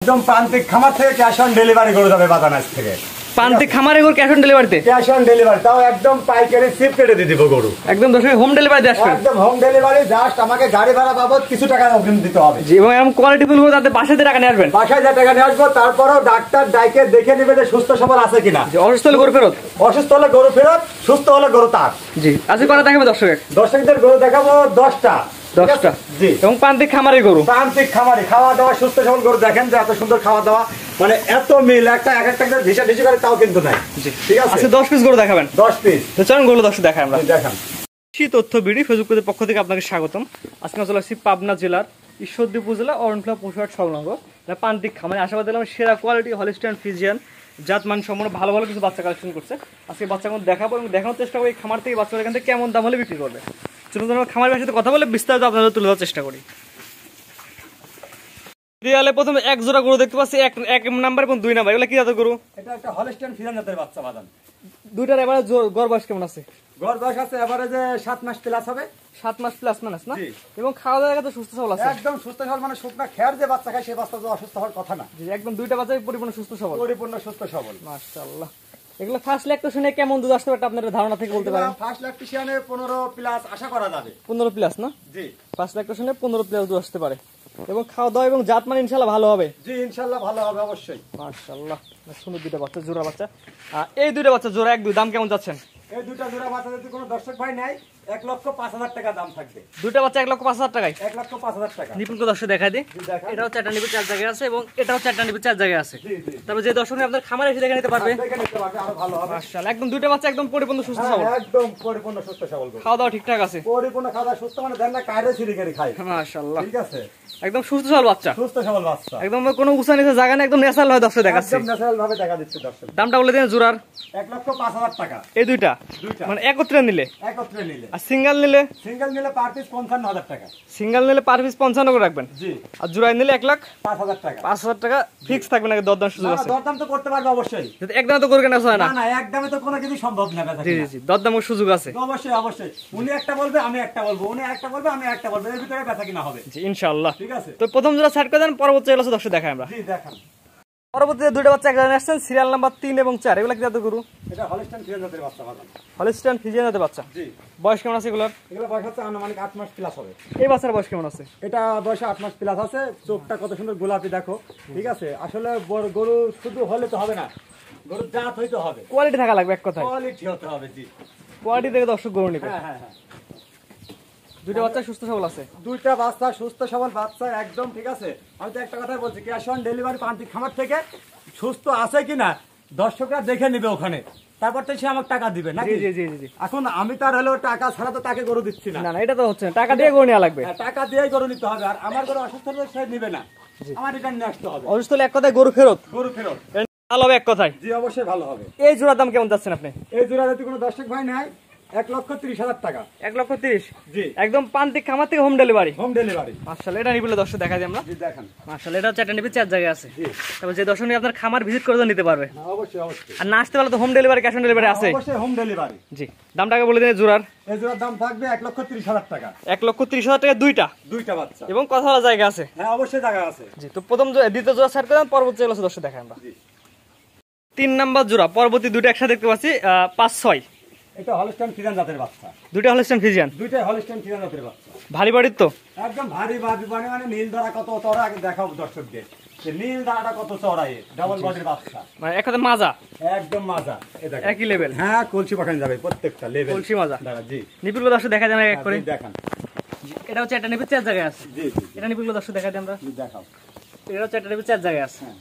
একদম প্রান্তিক খামার থেকে ক্যাশ অন ডেলিভারি করে যাবে বাজানাস থেকে। প্রান্তিক খামারে গরু ক্যাশ অন ডেলিভারিতে? ক্যাশ অন ডেলিভারি, তাও একদম পাইকারি সিপ কেটে দিয়ে দিব গরু। একদম দর্শক হোম ডেলিভারি দিয়ে আসবে? একদম হোম ডেলিভারি, জাস্ট আমাকে গাড়ি ভাড়া বাবদ কিছু টাকা অগ্রিম দিতে হবে। জি, এবং এরকম কোয়ালিটি ফুল গরু তাদের বাসায় টাকা নিয়ে আসবেন? বাসায় যে টাকা নিয়ে আসবো, তারপরেও ডাক্তার ডাইকে দেখে নেবে যে সুস্থ সবল আছে কিনা। অসুস্থ হলে গরু ফেরত? অসুস্থ হলে গরু ফেরত, সুস্থ হলে গরু তার। জি, আজকে কটা দেখাবে দর্শকদের গরু দেখাবো 10টা। জি, এবং প্রান্তিক খামারের গরু? প্রান্তিক খামারি, খাওয়া দাওয়া সুস্থ সবল গরু। দেখেন যে এত সুন্দর খাওয়া দাওয়া, মানে এত মিল, একটা এক একটা ভিসা ঢিসি করে তাও কিন্তু নাই। ঠিক আছে, আচ্ছা 10 পিস গরু দেখাবেন? 10 পিস। তো চলুন গরু দর্শক দেখাই আমরা। দেখান। তথ্য বিডি ফেসবুক পেজের পক্ষ থেকে আপনাকে স্বাগতম। আজকে আমরা চলে আসছি পাবনা জেলার ঈশ্বরদী উপজেলা অরণখোলা পশুহাট সংলগ্ন প্রান্তিক খামারে। আশাবাদ দিলাম সেরা কোয়ালিটি হলিস্টিয়ান ফ্রিজিয়ান জাতমান সম্পূর্ণ ভালো ভালো কিছু বাচ্চা কালেকশন করছে। আজকে বাচ্চাগুলো দেখাবো এবং দেখানোর চেষ্টা করি খামার থেকে বাচ্চাদের এখান থেকে কেমন দাম হলে বিক্রি করবে। চলুন আমরা খামারের সাথে কথা বলে বিস্তারিত আপনাদের তুলে দেওয়ার চেষ্টা করি। রিয়ালে প্রথমে এক জোড়া গরু দেখতে পাচ্ছি, এক নাম্বার এবং 2 নাম্বার। এগুলো কি জাতের গরু? এটা একটা হলিস্টিয়ান ফ্রিজিয়ান জাতের বাচ্চা বাদান। দুইটার এবারে গড় বয়স কেমন আছে? গড় বয়স আছে এভারেজে 7 মাস প্লাস হবে। 7 মাস প্লাস মাইনাস না? এবং খাওয়া দাওয়া তো সুস্থ সবল আছে? একদম সুস্থ সবল, মানে শুকনা খেয়ার যে বাচ্চা খায় সেই বাচ্চা তো অসুস্থ হওয়ার কথা না। জি, একদম দুইটা বাচ্চাই পরিপূর্ণ সুস্থ সবল। পরিপূর্ণ সুস্থ সবল, মাশাআল্লাহ। এগুলো ফার্স্ট ল্যাকটেশনে কেমন দুধ আসতে পারে আপনাদের ধারণা থেকে বলতে পারেন? ফার্স্ট ল্যাকটেশনে 15 প্লাস আশা করা যাবে। 15 প্লাস না? জি, ফার্স্ট ল্যাকটেশনে 15 প্লাস দুধ আসতে পারে। এবং খাওয়া দাওয়া এবং জাত মানে ইনশাআল্লাহ ভালো হবে? জি, ইনশাআল্লাহ ভালো হবে অবশ্যই। মাশাআল্লাহ, সুন্দর দুইটা বাচ্চা, জোড়া বাচ্চা। এই দুইটা বাচ্চা জোড়া এক দুই, দাম কেমন যাচ্ছেন? এই দুইটা জোড়া বাচ্চা যদি কোনো দর্শক ভাই নেয় 1,05,000 টাকা দাম থাকবে। দুইটা বাচ্চা 1,05,000 টাকায়? 1,05,000 টাকা। নিপুণকে দর্শক দেখাই দিই। এটাও 4টা নিপুণ 4 জায়গায় আছে এবং এটাও 4টা নিপুণ 4 জায়গায় আছে। তারপর যে দর্শক আপনার খামারে এসে দেখে নিতে পারবে। দেখে নিতে পারবে, আরো ভালো হবে। মাশাআল্লাহ, একদম দুইটা বাচ্চা একদম পরিপূর্ণ সুস্থ সবল? একদম পরিপূর্ণ সুস্থ সবল। খাওয়া দাওয়া ঠিকঠাক আছে? পরিপূর্ণ খাওয়া দাওয়া সুস্থ, মানে দেন না কায়রে ছিড়ি করে খায়। মাশাআল্লাহ, ঠিক আছে, একদম সুস্থ সবল বাচ্চা। সুস্থ সবল বাচ্চা, একদম কোনো উঁচা নিচে জায়গা না, একদম ন্যাচারাল ভাবে দর্শক দেখাচ্ছে। একদম ন্যাচারাল ভাবে দেখা দিচ্ছে দর্শক। দামটা বলে দিন জোড়ার? 1,05,000 টাকা। এই দুইটা মানে একত্রে নিলে? একত্রে নিলে। আর সিঙ্গেল নিলে? সিঙ্গেল নিলে পার পিস 55,000 টাকা। সিঙ্গেল নিলে পার পিস 55 করে রাখবেন? জি। আর জোড়ায় নিলে 1,05,000 টাকা। 5,000 টাকা ফিক্স থাকবে নাকি দরদাম সুযোগ আছে? দরদাম তো করতে পারবে অবশ্যই। একদমে তো করে কেনা হয় না? না, একদমে তো কোনো কিছু সম্ভব না। জি জি, দরদামের সুযোগ আছে অবশ্যই অবশ্যই। উনি একটা বলবে, আমি একটা বলবো, উনি একটা বলবে, আমি একটা বলবো, এর ভিতরে বেচা কিনা হবে। জি ইনশাআল্লাহ। ঠিক আছে, তো প্রথম জোড়া সেট করে দেন, পরবর্তী এগুলো দর্শক দেখাই আমরা। জি দেখান। পরবর্তীতে দুইটা বাচ্চা একজন আসছেন, সিরিয়াল নাম্বার 3 এবং 4। এগুলা কি জাতের গরু? এটা হলিস্টিয়ান ফ্রিজিয়ান জাতের বাচ্চা বাদান। হলিস্টিয়ান ফ্রিজিয়ান জাতের বাচ্চা? জি। বয়স কেমন আছে এগুলোর? এগুলো বয়স হচ্ছে আনুমানিক 8 মাস প্লাস হবে। এই বাচ্চার বয়স কেমন আছে? এটা বয়স 8 মাস প্লাস আছে। চোখটা কত সুন্দর গোলাপি দেখো। ঠিক আছে, আসলে গরু শুধু হলে তো হবে না, গরুর জাত হইতে হবে, কোয়ালিটি থাকা লাগবে এক কথায়। কোয়ালিটি হতে হবে। জি, কোয়ালিটি দেখে দর্শক গরু নিবে। হ্যাঁ হ্যাঁ হ্যাঁ। দুইটা বাচ্চা সুস্থ সবল আছে? দুইটা বাচ্চা সুস্থ সবল বাচ্চা একদম। ঠিক আছে, আমি তো একটা কথাই বলছি, ক্যাশ অন ডেলিভারি প্রান্তিক খামার থেকে সুস্থ আছে কিনা দর্শকরা দেখে নিবে ওখানে, তারপর তো সে আমাকে টাকা দিবে নাকি? জি জি জি। এখন আমি তার হলো টাকা ছাড়া তো তাকে গরু দিচ্ছি না। না না, এটা তো হচ্ছে না, টাকা দিয়ে গরু নেওয়া লাগবে। টাকা দিয়েই গরু নিতে হবে। আর আমার গরু অসুস্থ হলে সে নিবে না, আমার রিটার্ন নিয়ে আসতে হবে। অসুস্থ হলে এক কথায় গরু ফেরত? গরু ফেরত ভালো হবে এক কথায়? জি অবশ্যই ভালো হবে। এই জোড়ার দাম কেমন যাচ্ছেন আপনি? এই জোড়া যদি কোনো দর্শক ভাই নেয় 1,30,000 টাকা। 1,30,000? জি, একদম প্রান্তিক খামার থেকে হোম ডেলিভারি? Home delivery. মাশাআল্লাহ, এটা নিবলে দর্শক দেখাই দিই আমরা। জি দেখান। মাশাআল্লাহ, এটা 4টা নিবে 4 জায়গায় আছে। জি, তারপর যে দর্শক আপনার খামার ভিজিট করে নিতে পারবে? অবশ্যই অবশ্যই। আর না আসতে পারলে তো home delivery, cash on delivery আছে? অবশ্যই হোম ডেলিভারি। জি, দামটাকে বলে দিন জোড়ার? এই জোড়ার দাম থাকবে 1,30,000 টাকা। 1,30,000 টাকা দুইটা? দুইটা বাচ্চা এবং কথা বলার জায়গা আছে? হ্যাঁ অবশ্যই জায়গা আছে। জি, তো প্রথম দ্বিতীয় জোড়া সেট করে দেন, পরবর্তী এগুলো দর্শক দেখাই আমরা। জি, 3 নাম্বার জোড়া পরবর্তী দুটো একসাথে দেখতে পাচ্ছি, 5-6। এটা হলিস্টিয়ান ফ্রিজিয়ান জাতের বাচ্চা। দুইটা হলিস্টিয়ান ফ্রিজিয়ান? দুইটাই হলিস্টিয়ান ফ্রিজিয়ান জাতের বাচ্চা। ভারী বাড়ির তো? একদম ভারী বাড়ি, মানে নীল দাঁড়া কত চড়া আগে দেখাও দর্শকদের, যে নীল দাঁড়াটা কত চড়াই, ডাবল বডির বাচ্চা, মানে এক কথা মাজা একদম মাজা। এই দেখেন একই লেভেল? হ্যাঁ, কলসি পাঠানো যাবে প্রত্যেকটা লেভেল, কলসি মাজা। দাঁড়া। জি, নিপুলগুলো দর্শক দেখা যায় এক করে দেখান। এটা হচ্ছে 4টা নিবে 4 জায়গায় আছে। জি জি, এটা নিপুলগুলো দর্শক দেখা দিই আমরা। দেখাও। এটা 4টা নিবে 4 জায়গায় আছে। হ্যাঁ,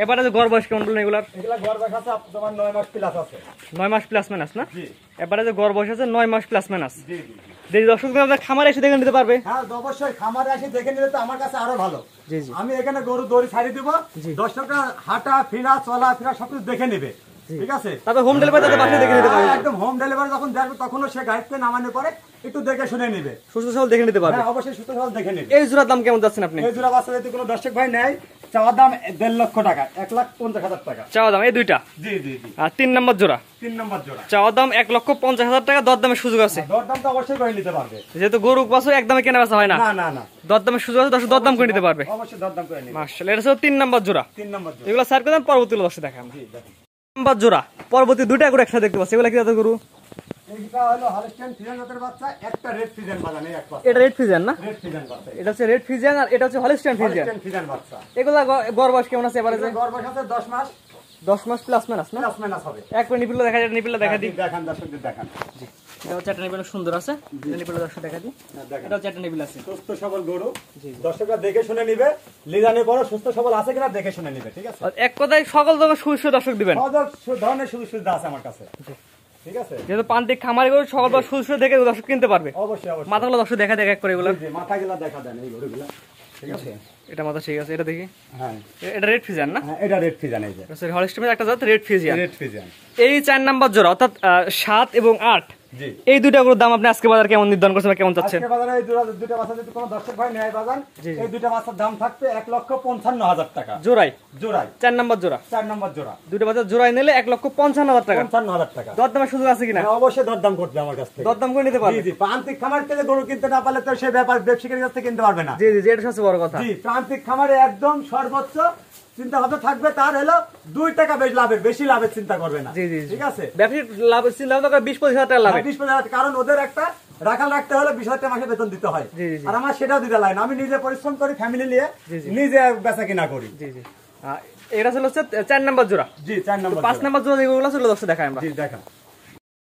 এবারে যে গড় বয়স কেমন বললেন এগুলার? এগুলা গড় বয়স আছে তোমার 9 মাস প্লাস আছে। 9 মাস প্লাস মাইনাস না? জি, এবারে যে গড় বয়স আছে 9 মাস প্লাস মাইনাস। জি জি। যে দর্শক আপনার খামারে এসে দেখে নিতে পারবে? হ্যাঁ অবশ্যই, খামারে এসে দেখে নিলে তো আমার কাছে আরো ভালো। জি জি, আমি এখানে গরু দড়ি ছাড়িয়ে দিব, দর্শকরা হাঁটা ফিরা চলা ফিরা সবকিছু দেখে নেবে। ঠিক আছে, তারপর হোম ডেলিভারি তাদের বাসায় দেখে নিতে পারবে? একদম হোম ডেলিভারি যখন দেখবে তখনও সে গাড়িতে নামানোর পরে একটু দেখে শুনে নিবে, সুস্থ সবল দেখে নিতে পারবে? হ্যাঁ অবশ্যই সুস্থ সবল দেখে নিবে। এই জোড়ার দাম কেমন যাচ্ছেন আপনি? এই জোড়া বাচ্চা যদি কোনো দর্শক ভাই নেয় চাওয়া দাম 1.5 লক্ষ টাকা, 1,50,000 টাকা। চাওয়া দাম এই দুইটা। জি জি জি। আর 3 নম্বর জোড়া? 3 নম্বর জোড়া চাওয়া দাম 1,50,000 টাকা, দরদামের সুযোগ আছে? দরদাম তো অবশ্যই করে নিতে পারবে, যেহেতু গরু বাছুর একদমে কেনা বেচা হয় না। না না না, দরদামের সুযোগ আছে, দর্শক দরদাম করে নিতে পারবে। অবশ্যই দরদাম করে নিবে। মাশাআল্লাহ, এটা হচ্ছে 3 নম্বর জোড়া। 3 নম্বর জোড়া। এগুলো সার করে দেন, পরবর্তী দর্শক দেখাই আমরা। জি দেখেন, নম্বর জোড়া পরবর্তী দুইটা গরু একসাথে দেখতে পাচ্ছি, এগুলো কি জাতের গরু? এইটা হলো হলস্টাইন ফ্রিজিয়ান জাতের বাচ্চা, একটা রেড ফ্রিজিয়ান বাজান, এই এক বাচ্চা এটা রেড ফিজিয়ান না? রেড ফ্রিজিয়ান বাচ্চা, এটা হচ্ছে রেড ফিজিয়ান আর এটা হচ্ছে হলিস্টাইন ফিজিয়ান। হলস্টাইন ফ্রিজিয়ান বাচ্চা। এগুলা গড় বয়স কেমন আছে এবারে? গর্ভ সাথে 10 মাস 10 মাস প্লাস মাইনাস না? প্লাস মাইনাস হবে। এক করে নিপিল দেখা যায়, নিপিল দেখা দিই। দেখান দর্শকদের দেখান। এটা হচ্ছে একটা নিপিল সুন্দর আছে, নিপিল দর্শক দেখা দিই। দেখেন এটা হচ্ছে একটা নিপিল আছে। সুস্থ সবল গরু, জি। দর্শকরা দেখে শুনে নিবে, লিজানে বড় সুস্থ সবল আছে কিনা দেখে শুনে নিবে, ঠিক আছে? আর এক কথায় সকল ধরনের সুস্থ দর্শক দিবেন। সব ধরনের সুযোগ সুবিধা আছে আমার কাছে, ঠিক আছে? যেহেতু প্রান্তিক খামারি গরু সকল ধরনের সুস্থ দেখে দর্শক কিনতে পারবে। অবশ্যই অবশ্যই। মাথাগুলো দর্শক দেখা এক করে এগুলো। জি, জি, মাথাগুলা দেখা দেন এই গরুগুলা, ঠিক আছে? এটা মাথা ঠিক আছে, এটা দেখি। হ্যাঁ এটা রেড ফিজিয়ান না? হ্যাঁ, এটা রেড ফ্রিজিয়ান, এই যে হলিস্টাইনের একটা জাত রেড ফিজিয়ান। Red Friesian. এই 4 নাম্বার জোড়া অর্থাৎ 7 এবং 8, জি। এই দুইটা গরুর দাম আপনি আজকে বাজার কেমন নির্ধারণ করছেন বা কেমন চাচ্ছেন? আজকে বাজারে এই দুটো বাচ্চা যদি কোনো দর্শক ভাই নেয় বাজান, জি, জি। এই দুটো বাচ্চার দাম থাকবে 1,55,000 টাকা জোড়াই? জোড়ায়। 4 নাম্বার জোড়া, 4 নম্বর জোড়া দুইটা বাজার জোড়াই নিলে 1,55,000 টাকা। 55,000 টাকা। দরদামের সুযোগ আছে কিনা? হ্যাঁ, অবশ্যই দরদাম করবে আমার কাছ থেকে। দরদাম করে নিতে জি পারবে? জি, প্রান্তিক খামার থেকে গরু কিনতে না পারলে তো সে ব্যাপার ব্যবসায়ীর কাছ থেকে কিনতে পারবে না। জি জি জি, এটা সবচেয়ে বড় কথা। জি, প্রান্তিক খামারে একদম সর্বোচ্চ চিন্তা ভাবনা থাকবে তার হলো 2 টাকা বেশি লাভের চিন্তা করবে না। জি জি, ঠিক আছে? ব্যবসায়িক লাভ চিন্তা ভাবনা করে 20-25,000 টাকা লাভে। 20,000, কারণ ওদের একটা রাখাল রাখতে হলে 20,000 টাকা মাসে বেতন দিতে হয়। জি, জি, জি। আর আমার সেটাও দিতে লাগে না, আমি নিজে পরিশ্রম করি, ফ্যামিলি নিয়ে জি, জি। নিজে বেচা কিনা করি। জি জি, এটা ছিল হচ্ছে 4 নাম্বার জোড়া। জি, 4 নম্বর 5 নাম্বার জোড়া যেগুলো ছিল দর্শক দেখাই আমরা। জি দেখা।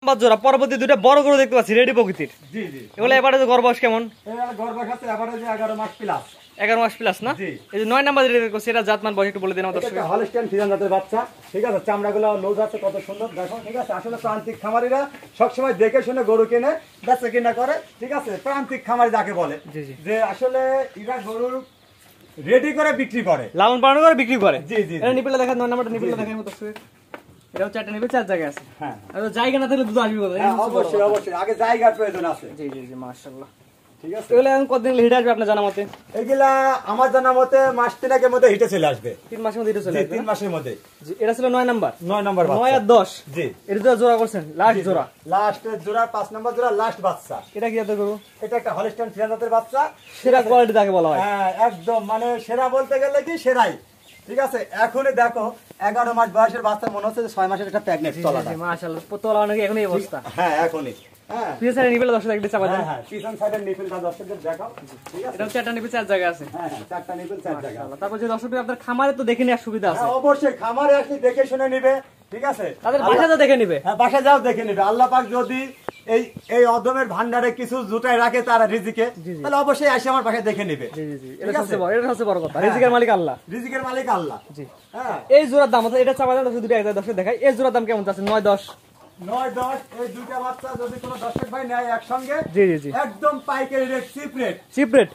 নাম্বার জোড়া পরবর্তী দুইটা বড় গরু দেখতে পাচ্ছি, রেডি প্রকৃতির। জি জি, এগুলো এবারে গড় বয়স কেমন? এরা গর্ভ আছে এভারেজে 11 মাস প্লাস। 11 মাস প্লাস না? জি। এই যে 9 নাম্বার যেটা করছে এটা জাতমান বয়স একটু বলে দিন আমাদের এটা দর্শক। একটা হলস্টাইন ফ্রিজিয়ান জাতের বাচ্চা, ঠিক আছে? চামড়াগুলো লোজ আছে, কত সুন্দর দেখো, ঠিক আছে? আসলে প্রান্তিক খামারিরা সবসময় দেখে শুনে গরু কেনে, বেচা কিনা করে, ঠিক আছে? প্রান্তিক খামারি যাকে বলে, জি জি, যে আসলে এরা গরুর রেডি করে বিক্রি করে। লালন পালন করে বিক্রি করে। জি জি এটা নিপিলটা দেখেন, 9 নাম্বারটা নিপিলটা দেখেন আমাদের দর্শক। এটা হচ্ছে একটা নিপিল 4 জায়গায় আছে। হ্যাঁ আর জায়গা না থাকলে দুধ আসবে কোথায়? হ্যাঁ, অবশ্যই অবশ্যই, আগে জায়গার প্রয়োজন আছে, জি জি জি, মাশাআল্লাহ। ঠিক আছে? এগুলো এখন কতদিন হিট আসবে আপনার জানা মতে? এগুলা আমার জানা মতে মাস 3 মধ্যে হিটে চলে আসবে। 3 মাসের মধ্যে হিট চলে জি, আসবে 3 না? মাসের মধ্যে। জি, এটা ছিল 9 নাম্বার। 9 নম্বর 9 বাচ্চা। আর 10, জি, এটা তো জোড়া করছেন, লাস্ট জোড়া। লাস্টের জোড়া 5 নম্বর জোড়া, লাস্ট বাচ্চা। এটা কি জাতের গরু? এটা একটা হলস্টাইন ফ্রিজিয়ান জাতের বাচ্চা, সেরা কোয়ালিটি তাকে বলা হয়। হ্যাঁ একদম, মানে সেরা বলতে গেলে কি সেরাই, ঠিক আছে? এখনই দেখো 11 মাস বয়সের বাচ্চা মনে হচ্ছে যে 6 মাসের একটা প্রেগন্যান্ট তলাটা। জি, মাশাআল্লাহ, তোলা নাকি এখন এই অবস্থা। হ্যাঁ এখনই, হ্যাঁ পিছে সাইডে নিপিল দর্শক একটু চাপা দেন। হ্যাঁ হ্যাঁ, পিছন সাইডের নিপিলটা দর্শকদের দেখাও, ঠিক আছে? এটা হচ্ছে একটা নিপিল 4 জায়গায় আছে। হ্যাঁ হ্যাঁ, 4টা নিপিল 4 জায়গা। মাশাআল্লাহ। তারপর যে দর্শক আপনার খামারে তো দেখে নেওয়ার সুবিধা আছে, হ্যাঁ অবশ্যই, খামারে আসলে দেখে শুনে নিবে, ঠিক আছে? তাদের বাসাতে দেখে নিবে। হ্যাঁ, বাসা যাও দেখে নিবে। আল্লাহ পাক যদি এই অদমের ভান্ডারে কিছু জুটাই রাখে তারা রিজিকে, জি, জি। তাহলে অবশ্যই আসে আমার বাসায় দেখে নিবে। জি জি জি, ঠিক এটা আছে? সবচেয়ে বড়, এটা সবচেয়ে বড় কথা। হ্যাঁ, রিজিকের মালিক আল্লাহ। রিজিকের মালিক আল্লাহ। জি, হ্যাঁ, এই জোড়ার দাম অর্থাৎ এটা চাপা দেন দর্শক, দুটো একটা দর্শক দেখাই। এই জোড়ার দাম কেমন যাচ্ছে? 9-10। 9-10, এই দুইটা বাচ্চা যদি কোনো দর্শক ভাই নেয় একসঙ্গে, জি জি জি, একদম পাইকারি rate, chip rate, chip rate.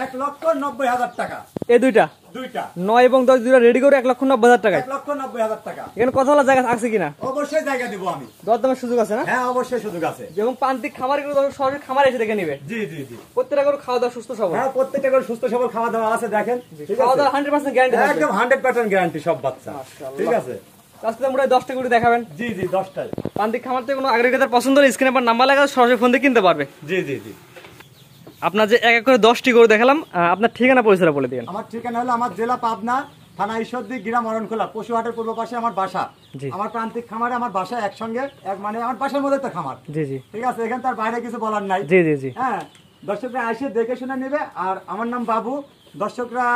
1,90,000 টাকা এই দুইটা দুইটা। 9 এবং 10 দুইটা রেডি করে 1,90,000 টাকায়। 1,90,000 টাকা। এখানে কথা বলার জায়গা আছে কিনা? অবশ্যই জায়গা দিব আমি। দরদামের সুযোগ আছে না? হ্যাঁ অবশ্যই সুযোগ আছে। এবং প্রান্তিক খামার গুলো দর্শক সরাসরি খামারে এসে দেখে নিবে। জি জি জি, প্রত্যেকটা করে খাওয়া দাওয়া সুস্থ সবল। হ্যাঁ প্রত্যেকটা করে সুস্থ সবল খাওয়া দাওয়া আছে, দেখেন, ঠিক খাওয়া আছে? দাওয়া 100% গ্যারান্টি থাকবে। একদম 100% গ্যারান্টি সব বাচ্চা, মাশাআল্লাহ। ঠিক আছে? আজকে তো মোটামুটি 10টা করে দেখাবেন। জি জি, 10টাই। প্রান্তিক খামার থেকে কোনো আগ্রহীদের পছন্দ হলে স্ক্রিনে পর নাম্বার লাগা সরাসরি ফোন দিয়ে কিনতে পারবে। জি জি জি। আপনার যে এক এক করে 10টি গরু দেখালাম, আপনার ঠিকানা পরিচয় বলে দিন। আমার ঠিকানা হলো আমার জেলা পাবনা, থানা ঈশ্বরদী, গ্রাম অরণখোলা, পশুহাটের পূর্ব পাশে আমার বাসা। জি। আমার প্রান্তিক খামারে আমার বাসা একসঙ্গে, মানে আমার বাসার মধ্যে তো খামার, জি জি ঠিক আছে? এখানে তার বাইরে কিছু বলার নাই। জি জি জি, হ্যাঁ, দর্শকরা এসে দেখে শুনে নেবে। আর আমার নাম বাবু, দর্শকরা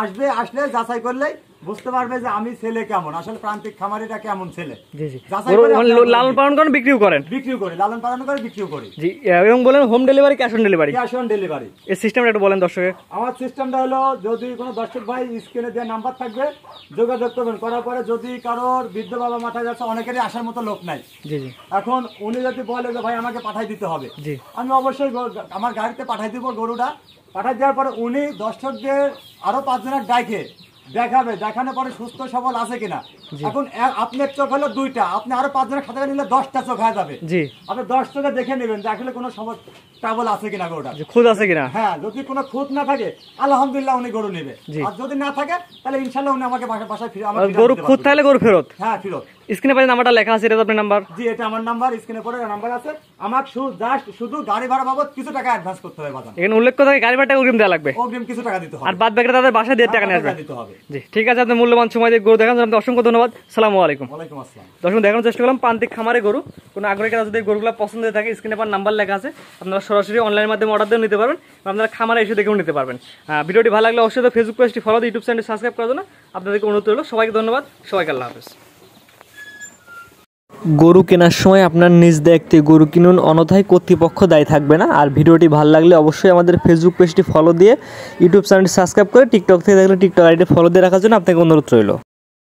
আসবে, আসলে যাচাই করলেই বুঝতে পারবে যে আমি ছেলে কেমন, আসলে প্রান্তিক খামারিটা কেমন ছেলে। জি জি, যাচাই গরু করে আপনারা লালন পালন করেন, বিক্রিও করেন? বিক্রিও করি, লালন পালন করে বিক্রিও করি। জি, এবং বলেন home delivery, cash on delivery, cash on delivery. এই সিস্টেমটা একটু বলেন দর্শকের। আমার সিস্টেমটা হলো, যদি কোনো দর্শক ভাই স্ক্রিনে দেওয়া নাম্বার থাকবে, যোগাযোগ করবেন, করার পরে যদি কারোর বৃদ্ধ বাবা মাথায় যাচ্ছে, অনেকেরই আসার মতো লোক নাই, জি জি এখন উনি যদি বলে যে ভাই আমাকে পাঠাই দিতে হবে, জি, আমি অবশ্যই আমার গাড়িতে পাঠাই দিব গরুটা। পাঠাই দেওয়ার পরে উনি দর্শকদের আরো 5 জনের ডাইকে দেখাবে, দেখানোর পরে সুস্থ সবল আছে কিনা। এখন আপনার চোখ হলো 2টা, আপনি আরো 5 জনের খাতা নিলে 10টা চোখ হয়ে যাবে। জি, আপনি 10 চোখে দেখে নেবেন যে আসলে কোনো ট্রাবল আছে কিনা গরুটা। যে খুদ আছে কিনা। হ্যাঁ, যদি কোনো খুঁত না থাকে আলহামদুলিল্লাহ উনি গরু নেবে, জি। আর যদি না থাকে তাহলে ইনশাআল্লাহ উনি আমাকে বাসায় ফিরে আর গরু খুদ থাকলে গরু ফেরত। হ্যাঁ, ফেরত। স্ক্রিনে পাশে নাম্বারটা লেখা আছে, এটা তো আপনার নাম্বার? জি, এটা আমার নাম্বার, স্ক্রিনে পড়ে নাম্বার আছে। আমার শুধু গাড়ি ভাড়া বাবদ কিছু টাকা অ্যাডভান্স করতে হবে বাজার। এখানে উল্লেখ করে গাড়ি ভাড়া অগ্রিম দেওয়া লাগবে, অগ্রিম কিছু টাকা দিতে হবে, আর বাদ বাকিটা তাদের বাসায় দিয়ে টাকা নিয়ে আসবে। দিতে হবে। জি, ঠিক আছে, আপনার মূল্যবান সময় দিয়ে গরু দেখান, আপনাকে অসংখ্য ধন্যবাদ। আসসালামু আলাইকুম। ওয়ালাইকুম আসসালাম। দর্শক, দেখানোর চেষ্টা করলাম প্রান্তিক খামারে গরু। কোনো আগ্রহী কারো যদি গরুগুলো পছন্দ হয়ে থাকে, স্ক্রিনে পার নাম্বার লেখা আছে, আপনারা সরাসরি অনলাইনের মাধ্যমে অর্ডার দিয়ে নিতে পারবেন, আপনারা খামারে এসে দেখেও নিতে পারবেন। ভিডিওটি ভালো লাগলে অবশ্যই ফেসবুক পেজটি ফলো দিয়ে ইউটিউব চ্যানেলটি সাবস্ক্রাইব করার জন্য আপনাদেরকে অনুরোধ রইল। সবাইকে ধন্যবাদ, সবাইকে আল্লাহ হাফেজ। গরু কেনার সময় আপনার নিজ দায়িত্বে গরু কিনুন, অন্যথায় কর্তৃপক্ষ দায়ী থাকবে না। আর ভিডিওটি ভালো লাগলে অবশ্যই আমাদের ফেসবুক পেজটি ফলো দিয়ে ইউটিউব চ্যানেলটি সাবস্ক্রাইব করে, টিকটক থেকে দেখলে টিকটক আইডি ফলো দিয়ে রাখার জন্য আপনাকে অনুরোধ রইল।